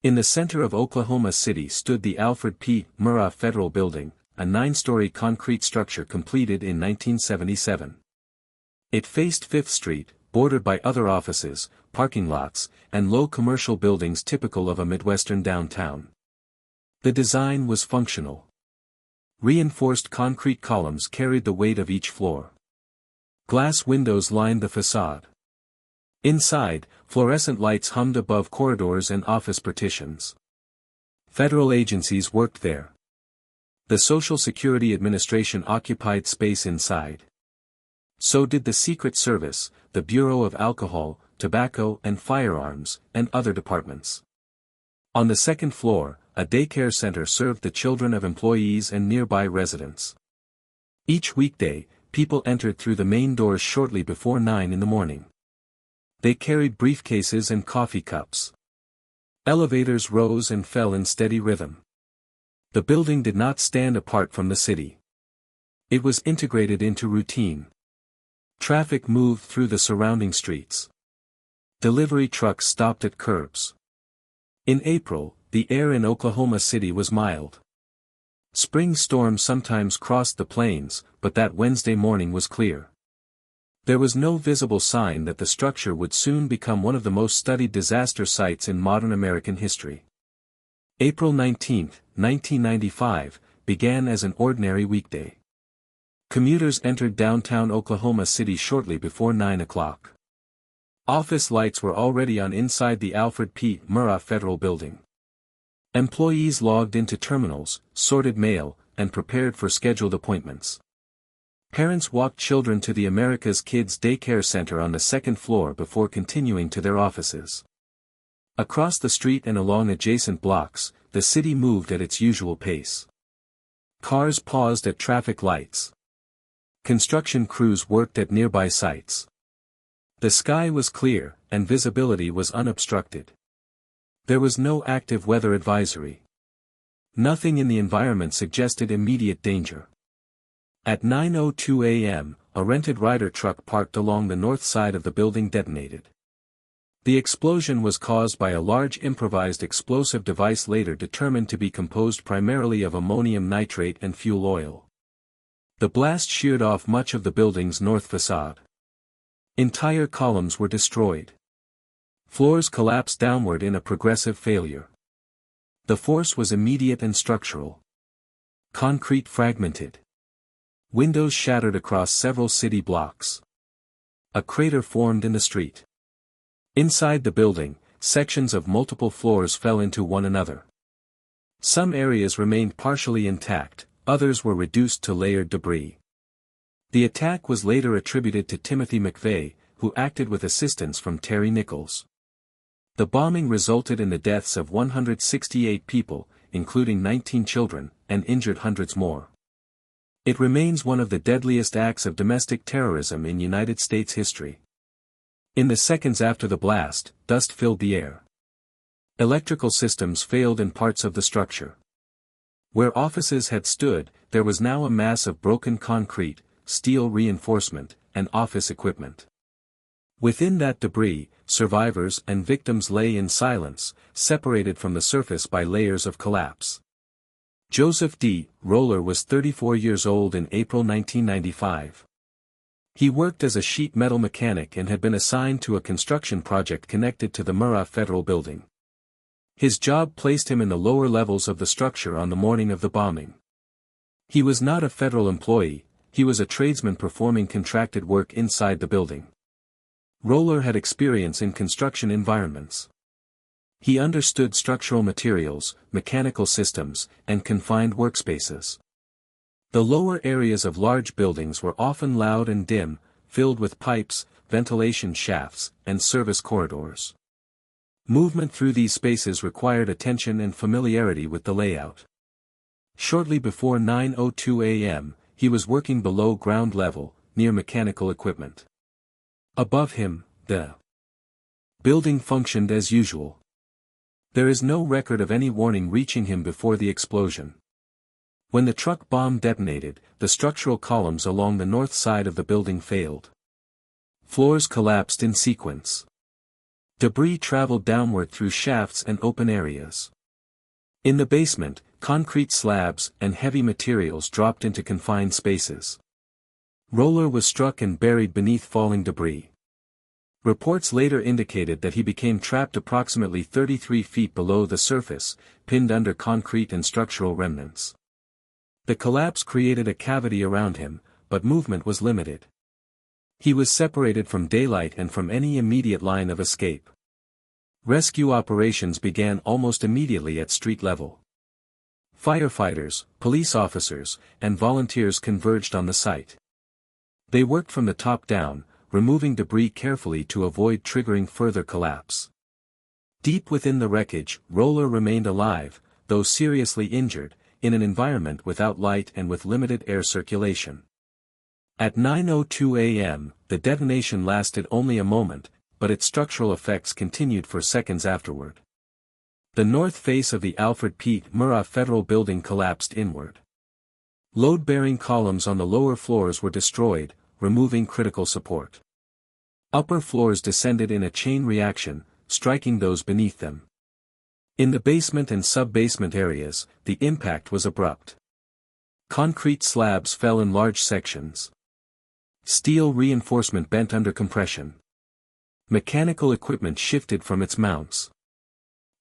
In the center of Oklahoma City stood the Alfred P. Murrah Federal Building, a 9-story concrete structure completed in 1977. It faced 5th Street, bordered by other offices, parking lots, and low commercial buildings typical of a Midwestern downtown. The design was functional. Reinforced concrete columns carried the weight of each floor. Glass windows lined the facade. Inside, fluorescent lights hummed above corridors and office partitions. Federal agencies worked there. The Social Security Administration occupied space inside. So did the Secret Service, the Bureau of Alcohol, Tobacco and Firearms, and other departments. On the second floor, a daycare center served the children of employees and nearby residents. Each weekday, people entered through the main doors shortly before 9 in the morning. They carried briefcases and coffee cups. Elevators rose and fell in steady rhythm. The building did not stand apart from the city. It was integrated into routine. Traffic moved through the surrounding streets. Delivery trucks stopped at curbs. In April, the air in Oklahoma City was mild. Spring storms sometimes crossed the plains, but that Wednesday morning was clear. There was no visible sign that the structure would soon become one of the most studied disaster sites in modern American history. April 19, 1995, began as an ordinary weekday. Commuters entered downtown Oklahoma City shortly before 9 o'clock. Office lights were already on inside the Alfred P. Murrah Federal Building. Employees logged into terminals, sorted mail, and prepared for scheduled appointments. Parents walked children to the America's Kids Daycare Center on the second floor before continuing to their offices. Across the street and along adjacent blocks, the city moved at its usual pace. Cars paused at traffic lights. Construction crews worked at nearby sites. The sky was clear, and visibility was unobstructed. There was no active weather advisory. Nothing in the environment suggested immediate danger. At 9:02 a.m., a rented Ryder truck parked along the north side of the building detonated. The explosion was caused by a large improvised explosive device later determined to be composed primarily of ammonium nitrate and fuel oil. The blast sheared off much of the building's north facade. Entire columns were destroyed. Floors collapsed downward in a progressive failure. The force was immediate and structural. Concrete fragmented. Windows shattered across several city blocks. A crater formed in the street. Inside the building, sections of multiple floors fell into one another. Some areas remained partially intact, others were reduced to layered debris. The attack was later attributed to Timothy McVeigh, who acted with assistance from Terry Nichols. The bombing resulted in the deaths of 168 people, including 19 children, and injured hundreds more. It remains one of the deadliest acts of domestic terrorism in United States history. In the seconds after the blast, dust filled the air. Electrical systems failed in parts of the structure. Where offices had stood, there was now a mass of broken concrete, steel reinforcement, and office equipment. Within that debris, survivors and victims lay in silence, separated from the surface by layers of collapse. Joseph D. Roller was 34 years old in April 1995. He worked as a sheet metal mechanic and had been assigned to a construction project connected to the Murrah Federal Building. His job placed him in the lower levels of the structure on the morning of the bombing. He was not a federal employee, he was a tradesman performing contracted work inside the building. Roller had experience in construction environments. He understood structural materials, mechanical systems, and confined workspaces. The lower areas of large buildings were often loud and dim, filled with pipes, ventilation shafts, and service corridors. Movement through these spaces required attention and familiarity with the layout. Shortly before 9:02 a.m., he was working below ground level, near mechanical equipment. Above him, the building functioned as usual. There is no record of any warning reaching him before the explosion. When the truck bomb detonated, the structural columns along the north side of the building failed. Floors collapsed in sequence. Debris traveled downward through shafts and open areas. In the basement, concrete slabs and heavy materials dropped into confined spaces. Roller was struck and buried beneath falling debris. Reports later indicated that he became trapped approximately 33 feet below the surface, pinned under concrete and structural remnants. The collapse created a cavity around him, but movement was limited. He was separated from daylight and from any immediate line of escape. Rescue operations began almost immediately at street level. Firefighters, police officers, and volunteers converged on the site. They worked from the top down, removing debris carefully to avoid triggering further collapse. Deep within the wreckage, Roller remained alive, though seriously injured, in an environment without light and with limited air circulation. At 9:02 a.m., the detonation lasted only a moment, but its structural effects continued for seconds afterward. The north face of the Alfred P. Murrah Federal Building collapsed inward. Load-bearing columns on the lower floors were destroyed, removing critical support. Upper floors descended in a chain reaction, striking those beneath them. In the basement and sub-basement areas, the impact was abrupt. Concrete slabs fell in large sections. Steel reinforcement bent under compression. Mechanical equipment shifted from its mounts.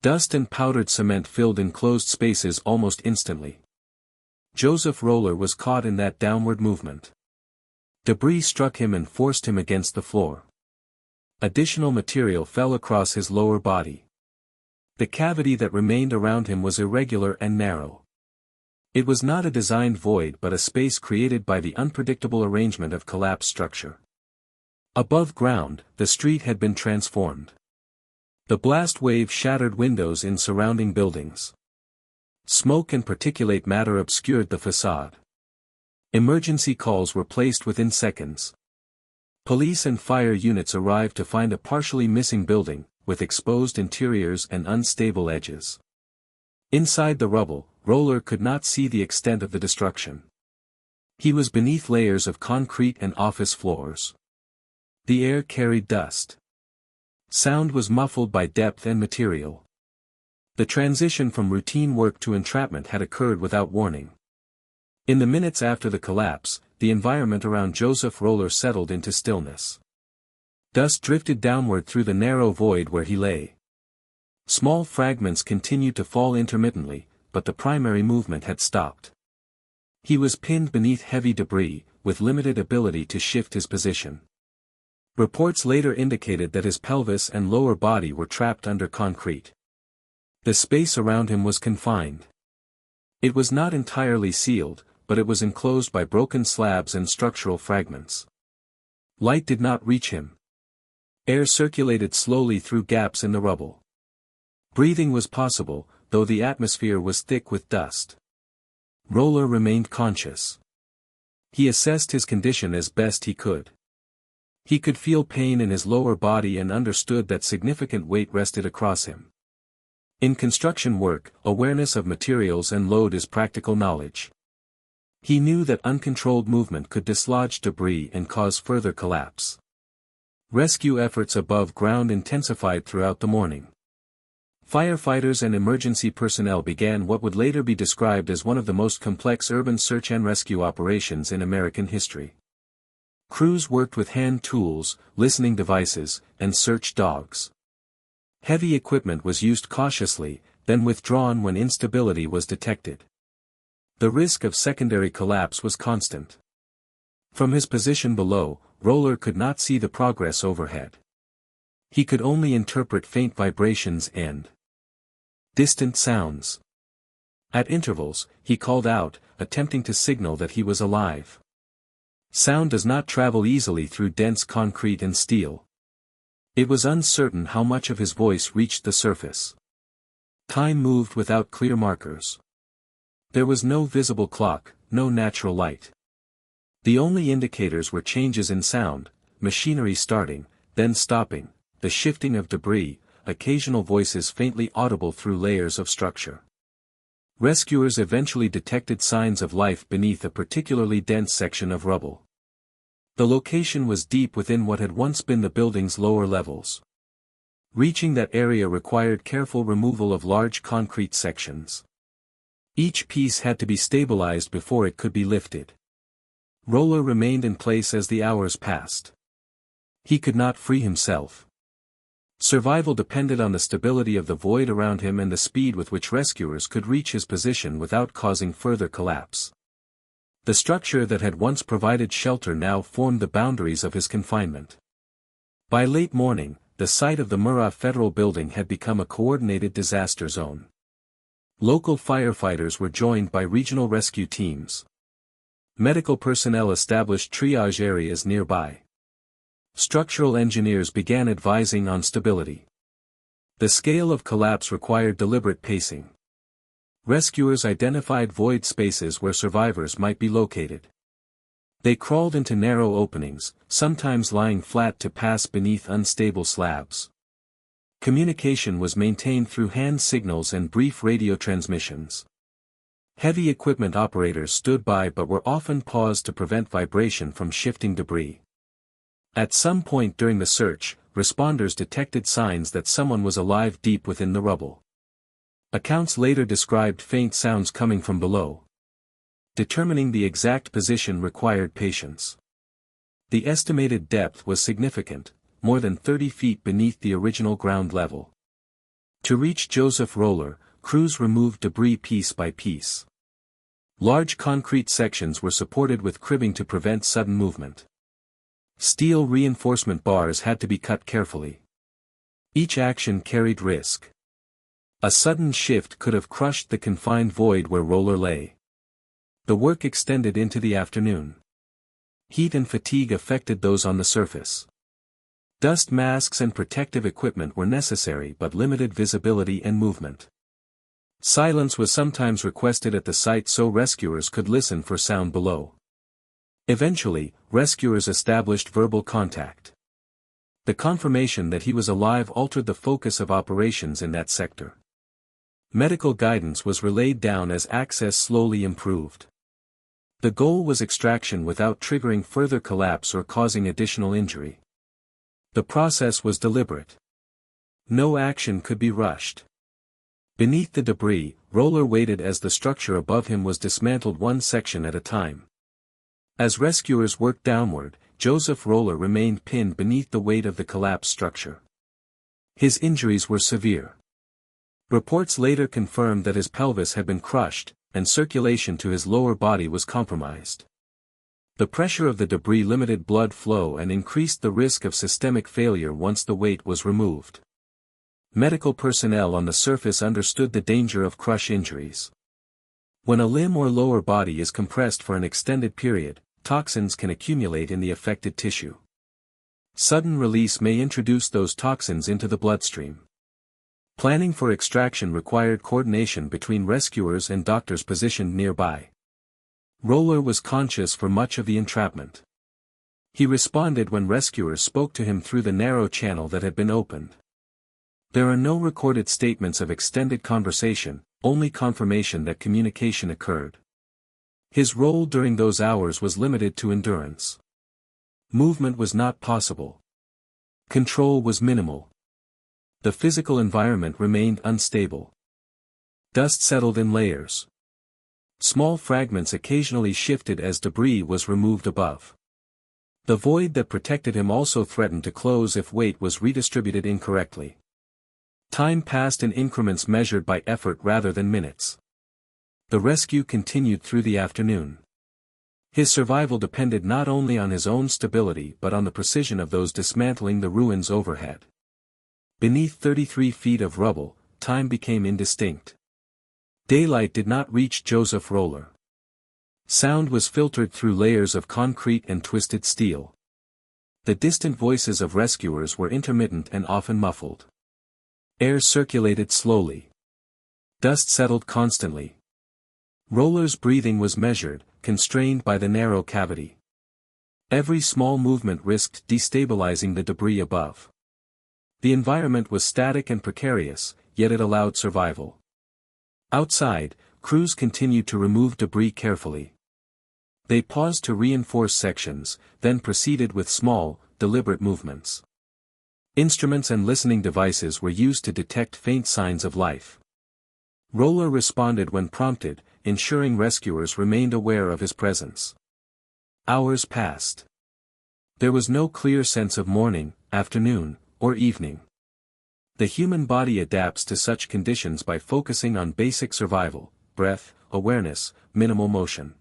Dust and powdered cement filled enclosed spaces almost instantly. Joseph Roller was caught in that downward movement. Debris struck him and forced him against the floor. Additional material fell across his lower body. The cavity that remained around him was irregular and narrow. It was not a designed void but a space created by the unpredictable arrangement of collapsed structure. Above ground, the street had been transformed. The blast wave shattered windows in surrounding buildings. Smoke and particulate matter obscured the facade. Emergency calls were placed within seconds. Police and fire units arrived to find a partially missing building, with exposed interiors and unstable edges. Inside the rubble, Roller could not see the extent of the destruction. He was beneath layers of concrete and office floors. The air carried dust. Sound was muffled by depth and material. The transition from routine work to entrapment had occurred without warning. In the minutes after the collapse, the environment around Joseph Roller settled into stillness. Dust drifted downward through the narrow void where he lay. Small fragments continued to fall intermittently, but the primary movement had stopped. He was pinned beneath heavy debris, with limited ability to shift his position. Reports later indicated that his pelvis and lower body were trapped under concrete. The space around him was confined. It was not entirely sealed, but it was enclosed by broken slabs and structural fragments. Light did not reach him. Air circulated slowly through gaps in the rubble. Breathing was possible, though the atmosphere was thick with dust. Roller remained conscious. He assessed his condition as best he could. He could feel pain in his lower body and understood that significant weight rested across him. In construction work, awareness of materials and load is practical knowledge. He knew that uncontrolled movement could dislodge debris and cause further collapse. Rescue efforts above ground intensified throughout the morning. Firefighters and emergency personnel began what would later be described as one of the most complex urban search and rescue operations in American history. Crews worked with hand tools, listening devices, and search dogs. Heavy equipment was used cautiously, then withdrawn when instability was detected. The risk of secondary collapse was constant. From his position below, Roller could not see the progress overhead. He could only interpret faint vibrations and distant sounds. At intervals, he called out, attempting to signal that he was alive. Sound does not travel easily through dense concrete and steel. It was uncertain how much of his voice reached the surface. Time moved without clear markers. There was no visible clock, no natural light. The only indicators were changes in sound, machinery starting, then stopping, the shifting of debris, occasional voices faintly audible through layers of structure. Rescuers eventually detected signs of life beneath a particularly dense section of rubble. The location was deep within what had once been the building's lower levels. Reaching that area required careful removal of large concrete sections. Each piece had to be stabilized before it could be lifted. Roller remained in place as the hours passed. He could not free himself. Survival depended on the stability of the void around him and the speed with which rescuers could reach his position without causing further collapse. The structure that had once provided shelter now formed the boundaries of his confinement. By late morning, the site of the Murrah Federal Building had become a coordinated disaster zone. Local firefighters were joined by regional rescue teams. Medical personnel established triage areas nearby. Structural engineers began advising on stability. The scale of collapse required deliberate pacing. Rescuers identified void spaces where survivors might be located. They crawled into narrow openings, sometimes lying flat to pass beneath unstable slabs. Communication was maintained through hand signals and brief radio transmissions. Heavy equipment operators stood by but were often paused to prevent vibration from shifting debris. At some point during the search, responders detected signs that someone was alive deep within the rubble. Accounts later described faint sounds coming from below. Determining the exact position required patience. The estimated depth was significant, more than 30 feet beneath the original ground level. To reach Joseph Roller, crews removed debris piece by piece. Large concrete sections were supported with cribbing to prevent sudden movement. Steel reinforcement bars had to be cut carefully. Each action carried risk. A sudden shift could have crushed the confined void where Roller lay. The work extended into the afternoon. Heat and fatigue affected those on the surface. Dust masks and protective equipment were necessary but limited visibility and movement. Silence was sometimes requested at the site so rescuers could listen for sound below. Eventually, rescuers established verbal contact. The confirmation that he was alive altered the focus of operations in that sector. Medical guidance was relayed down as access slowly improved. The goal was extraction without triggering further collapse or causing additional injury. The process was deliberate. No action could be rushed. Beneath the debris, Roller waited as the structure above him was dismantled one section at a time. As rescuers worked downward, Joseph Roller remained pinned beneath the weight of the collapsed structure. His injuries were severe. Reports later confirmed that his pelvis had been crushed, and circulation to his lower body was compromised. The pressure of the debris limited blood flow and increased the risk of systemic failure once the weight was removed. Medical personnel on the surface understood the danger of crush injuries. When a limb or lower body is compressed for an extended period, toxins can accumulate in the affected tissue. Sudden release may introduce those toxins into the bloodstream. Planning for extraction required coordination between rescuers and doctors positioned nearby. Roller was conscious for much of the entrapment. He responded when rescuers spoke to him through the narrow channel that had been opened. There are no recorded statements of extended conversation, only confirmation that communication occurred. His role during those hours was limited to endurance. Movement was not possible. Control was minimal. The physical environment remained unstable. Dust settled in layers. Small fragments occasionally shifted as debris was removed above. The void that protected him also threatened to close if weight was redistributed incorrectly. Time passed in increments measured by effort rather than minutes. The rescue continued through the afternoon. His survival depended not only on his own stability but on the precision of those dismantling the ruins overhead. Beneath 33 feet of rubble, time became indistinct. Daylight did not reach Joseph Roller. Sound was filtered through layers of concrete and twisted steel. The distant voices of rescuers were intermittent and often muffled. Air circulated slowly. Dust settled constantly. Roller's breathing was measured, constrained by the narrow cavity. Every small movement risked destabilizing the debris above. The environment was static and precarious, yet it allowed survival. Outside, crews continued to remove debris carefully. They paused to reinforce sections, then proceeded with small, deliberate movements. Instruments and listening devices were used to detect faint signs of life. Roller responded when prompted, ensuring rescuers remained aware of his presence. Hours passed. There was no clear sense of morning, afternoon, or evening. The human body adapts to such conditions by focusing on basic survival, breath, awareness, minimal motion.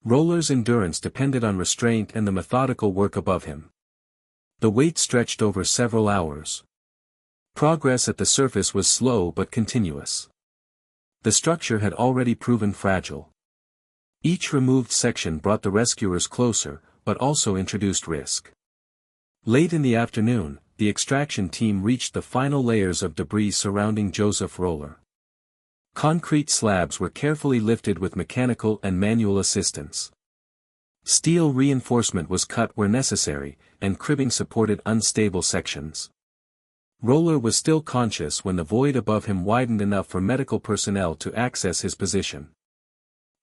Roller's endurance depended on restraint and the methodical work above him. The wait stretched over several hours. Progress at the surface was slow but continuous. The structure had already proven fragile. Each removed section brought the rescuers closer, but also introduced risk. Late in the afternoon, the extraction team reached the final layers of debris surrounding Joseph Roller. Concrete slabs were carefully lifted with mechanical and manual assistance. Steel reinforcement was cut where necessary, and cribbing supported unstable sections. Roller was still conscious when the void above him widened enough for medical personnel to access his position.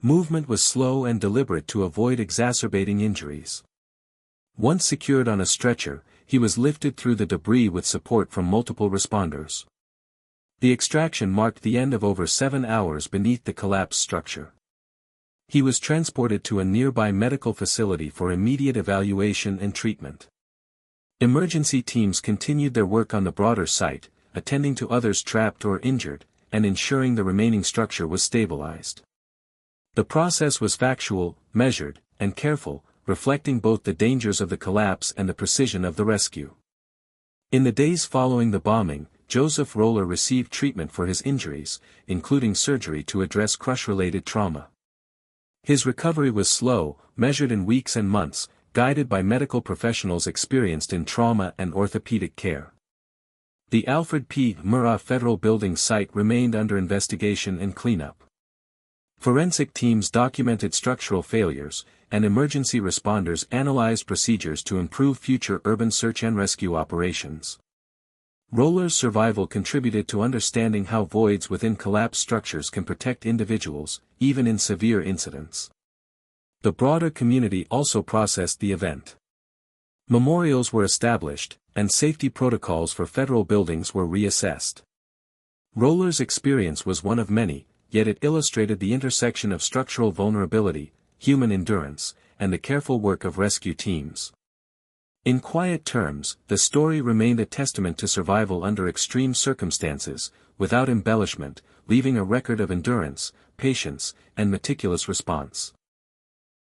Movement was slow and deliberate to avoid exacerbating injuries. Once secured on a stretcher, he was lifted through the debris with support from multiple responders. The extraction marked the end of over 7 hours beneath the collapsed structure. He was transported to a nearby medical facility for immediate evaluation and treatment. Emergency teams continued their work on the broader site, attending to others trapped or injured, and ensuring the remaining structure was stabilized. The process was factual, measured, and careful, reflecting both the dangers of the collapse and the precision of the rescue. In the days following the bombing, Joseph Roller received treatment for his injuries, including surgery to address crush-related trauma. His recovery was slow, measured in weeks and months, guided by medical professionals experienced in trauma and orthopedic care. The Alfred P. Murrah Federal Building site remained under investigation and cleanup. Forensic teams documented structural failures, and emergency responders analyzed procedures to improve future urban search and rescue operations. Roller's survival contributed to understanding how voids within collapsed structures can protect individuals, even in severe incidents. The broader community also processed the event. Memorials were established, and safety protocols for federal buildings were reassessed. Roller's experience was one of many, yet it illustrated the intersection of structural vulnerability, human endurance, and the careful work of rescue teams. In quiet terms, the story remained a testament to survival under extreme circumstances, without embellishment, leaving a record of endurance, patience, and meticulous response.